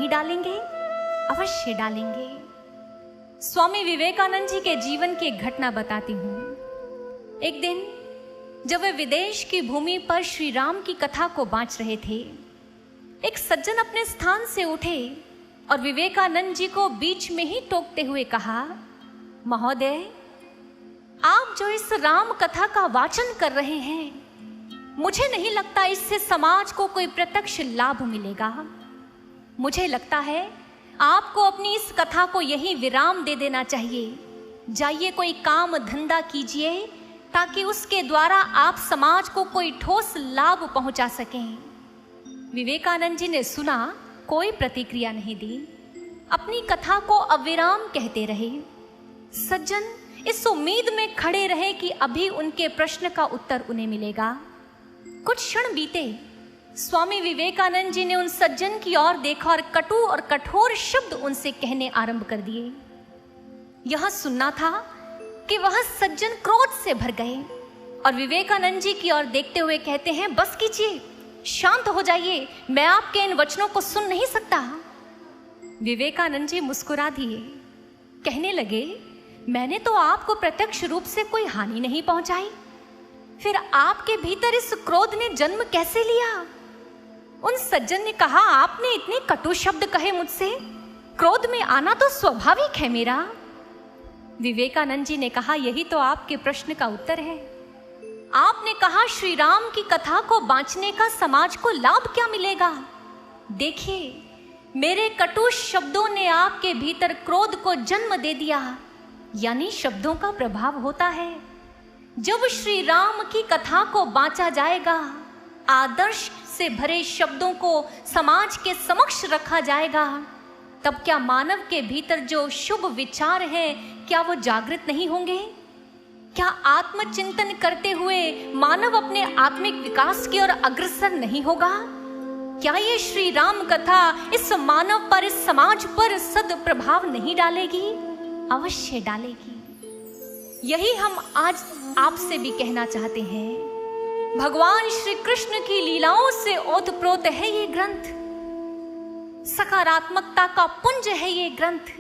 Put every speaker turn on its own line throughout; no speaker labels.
नहीं डालेंगे? अवश्य डालेंगे। स्वामी विवेकानंद जी के जीवन की एक घटना बताती हूँ। एक दिन जब वे विदेश की भूमि पर श्री राम की कथा को बांच रहे थे, एक सज्जन अपने स्थान से उठे और विवेकानंद जी को बीच में ही टोकते हुए कहा, महोदय, आप जो इस राम कथा का वाचन कर रहे हैं, मुझे नहीं लगता इससे समाज को कोई प्रत्यक्ष लाभ मिलेगा। मुझे लगता है आपको अपनी इस कथा को यहीं विराम दे देना चाहिए। जाइए कोई काम धंधा कीजिए ताकि उसके द्वारा आप समाज को कोई ठोस लाभ पहुंचा सकें। विवेकानंद जी ने सुना, कोई प्रतिक्रिया नहीं दी, अपनी कथा को अविराम कहते रहे। सज्जन इस उम्मीद में खड़े रहे कि अभी उनके प्रश्न का उत्तर उन्हें मिलेगा। कुछ क्षण बीते, स्वामी विवेकानंद जी ने उन सज्जन की ओर देखा और कटु और कठोर शब्द उनसे कहने आरंभ कर दिए। यह सुनना था कि वह सज्जन क्रोध से भर गए और विवेकानंद जी की ओर देखते हुए कहते हैं, बस कीजिए, शांत हो जाइए, मैं आपके इन वचनों को सुन नहीं सकता। विवेकानंद जी मुस्कुरा दिए, कहने लगे, मैंने तो आपको प्रत्यक्ष रूप से कोई हानि नहीं पहुंचाई, फिर आपके भीतर इस क्रोध ने जन्म कैसे लिया? उन सज्जन ने कहा, आपने इतने कटु शब्द कहे मुझसे, क्रोध में आना तो स्वाभाविक है मेरा। विवेकानंद जी ने कहा, यही तो आपके प्रश्न का उत्तर है। आपने कहा श्री राम की कथा को बांचने का समाज को लाभ क्या मिलेगा? देखिए, मेरे कटु शब्दों ने आपके भीतर क्रोध को जन्म दे दिया, यानी शब्दों का प्रभाव होता है। जब श्री राम की कथा को बांचा जाएगा, आदर्श से भरे शब्दों को समाज के समक्ष रखा जाएगा, तब क्या मानव के भीतर जो शुभ विचार हैं, क्या वो जागृत नहीं होंगे? क्या आत्मचिंतन करते हुए मानव अपने आत्मिक विकास की ओर अग्रसर नहीं होगा? क्या ये श्री राम कथा इस मानव पर, इस समाज पर सद प्रभाव नहीं डालेगी? अवश्य डालेगी। यही हम आज आपसे भी कहना चाहते हैं। भगवान श्री कृष्ण की लीलाओं से ओतप्रोत है ये ग्रंथ, सकारात्मकता का पुंज है ये ग्रंथ,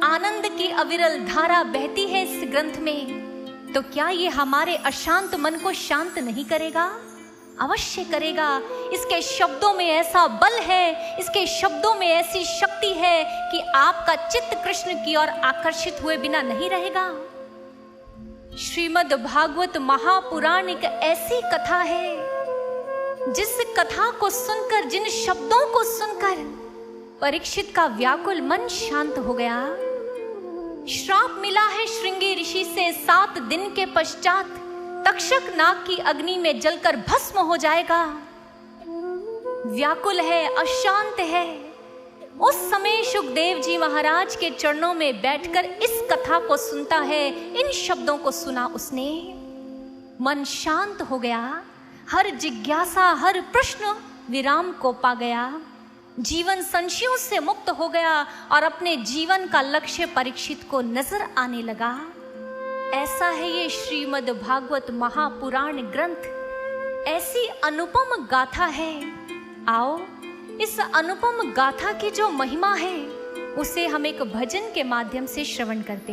आनंद की अविरल धारा बहती है इस ग्रंथ में। तो क्या ये हमारे अशांत मन को शांत नहीं करेगा? अवश्य करेगा। इसके शब्दों में ऐसा बल है, इसके शब्दों में ऐसी शक्ति है कि आपका चित्त कृष्ण की ओर आकर्षित हुए बिना नहीं रहेगा। श्रीमद् भागवत महापुराण एक ऐसी कथा है जिस कथा को सुनकर, जिन शब्दों को सुनकर परीक्षित का व्याकुल मन शांत हो गया। श्राप मिला है श्रृंगी ऋषि से, 7 दिन के पश्चात तक्षक नाग की अग्नि में जलकर भस्म हो जाएगा। व्याकुल है, अशांत है। उस समय सुखदेव जी महाराज के चरणों में बैठकर इस कथा को सुनता है। इन शब्दों को सुना उसने, मन शांत हो गया, हर जिज्ञासा, हर प्रश्न विराम को पा गया, जीवन संशयों से मुक्त हो गया और अपने जीवन का लक्ष्य परीक्षित को नजर आने लगा। ऐसा है ये श्रीमद् भागवत महापुराण ग्रंथ, ऐसी अनुपम गाथा है। आओ, इस अनुपम गाथा की जो महिमा है उसे हम एक भजन के माध्यम से श्रवण करते हैं।